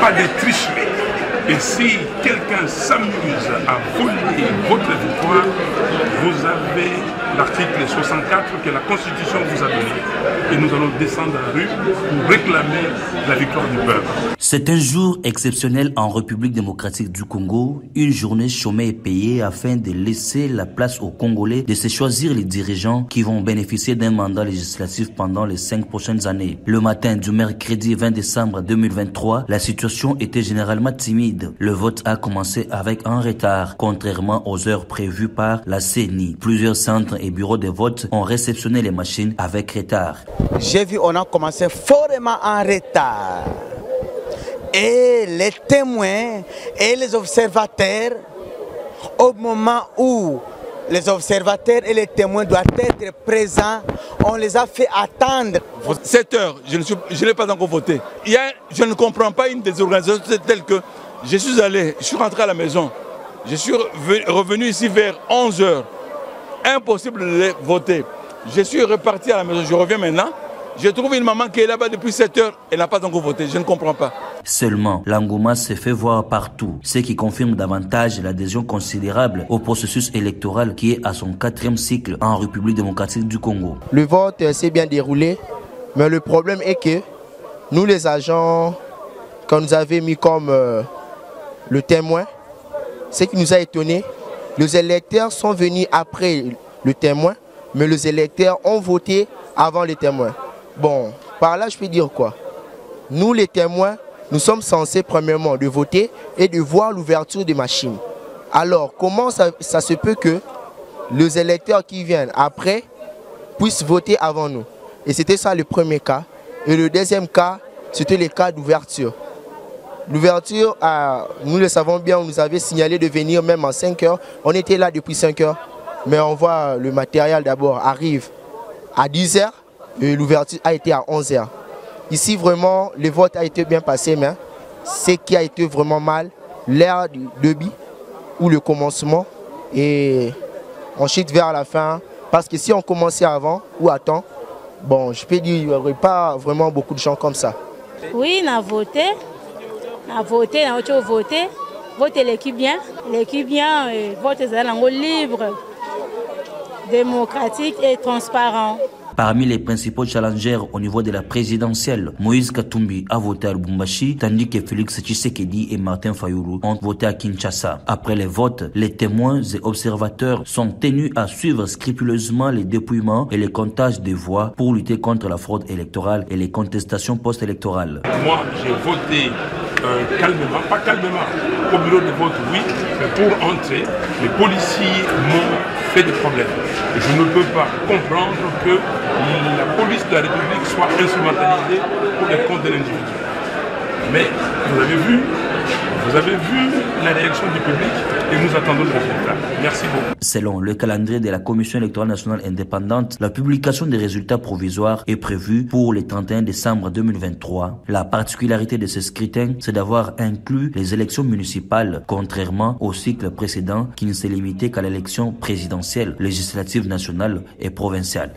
pas de tricherie. Et si quelqu'un s'amuse à voler votre victoire, vous avez l'article 64 que la Constitution vous a donné. Et nous allons descendre à la rue pour réclamer la victoire du peuple. C'est un jour exceptionnel en République démocratique du Congo, une journée chômée et payée afin de laisser la place aux Congolais de se choisir les dirigeants qui vont bénéficier d'un mandat législatif pendant les 5 prochaines années. Le matin du mercredi 20 décembre 2023, la situation était généralement timide. Le vote a commencé avec un retard, contrairement aux heures prévues par la CENI. Plusieurs centres et bureaux de vote ont réceptionné les machines avec retard. J'ai vu on a commencé fortement en retard. Et les témoins et les observateurs, au moment où les observateurs et les témoins doivent être présents, on les a fait attendre. 7 heures, je n'ai pas encore voté. Je ne comprends pas une désorganisation telle que je suis rentré à la maison. Je suis revenu ici vers 11 heures. Impossible de voter. Je suis reparti à la maison, je reviens maintenant. Je trouve une maman qui est là-bas depuis 7 heures, elle n'a pas encore voté, je ne comprends pas. Seulement, l'engouement se fait voir partout, ce qui confirme davantage l'adhésion considérable au processus électoral qui est à son 4e cycle en République démocratique du Congo. Le vote s'est bien déroulé, mais le problème est que nous les agents qu'on nous avait mis comme le témoin, ce qui nous a étonné, les électeurs sont venus après le témoin, mais les électeurs ont voté avant les témoins. Bon, par là je peux dire quoi? Nous les témoins, nous sommes censés premièrement de voter et de voir l'ouverture des machines. Alors comment ça se peut que les électeurs qui viennent après puissent voter avant nous? Et c'était ça le premier cas. Et le deuxième cas, c'était le cas d'ouverture. L'ouverture, nous le savons bien, on nous avait signalé de venir même en 5 heures. On était là depuis 5 heures, mais on voit le matériel d'abord arrive à 10 heures. Et l'ouverture a été à 11 heures. Ici, vraiment, le vote a été bien passé, mais ce qui a été vraiment mal, l'heure du début ou le commencement, et on chute vers la fin. Parce que si on commençait avant ou à temps, bon, je peux dire qu'il n'y aurait pas vraiment beaucoup de gens comme ça. Oui, on a voté. On a voté, on a voté. Voter l'équipe bien, vote libre, démocratique et transparent. Parmi les principaux challengers au niveau de la présidentielle, Moïse Katumbi a voté à Lubumbashi, tandis que Félix Tshisekedi et Martin Fayulu ont voté à Kinshasa. Après les votes, les témoins et observateurs sont tenus à suivre scrupuleusement les dépouillements et les comptages des voix pour lutter contre la fraude électorale et les contestations post-électorales. Moi, j'ai voté calmement, pas calmement, au bureau de vote, oui, mais pour entrer, les policiers m'ont fait des problèmes. Et je ne peux pas comprendre que la police de la République soit instrumentalisée pour les comptes de l'individu. Mais vous avez vu la réaction du public et nous attendons le résultat. Merci beaucoup. Selon le calendrier de la Commission électorale nationale indépendante, la publication des résultats provisoires est prévue pour le 31 décembre 2023. La particularité de ce scrutin, c'est d'avoir inclus les élections municipales, contrairement au cycle précédent qui ne s'est limité qu'à l'élection présidentielle, législative nationale et provinciale.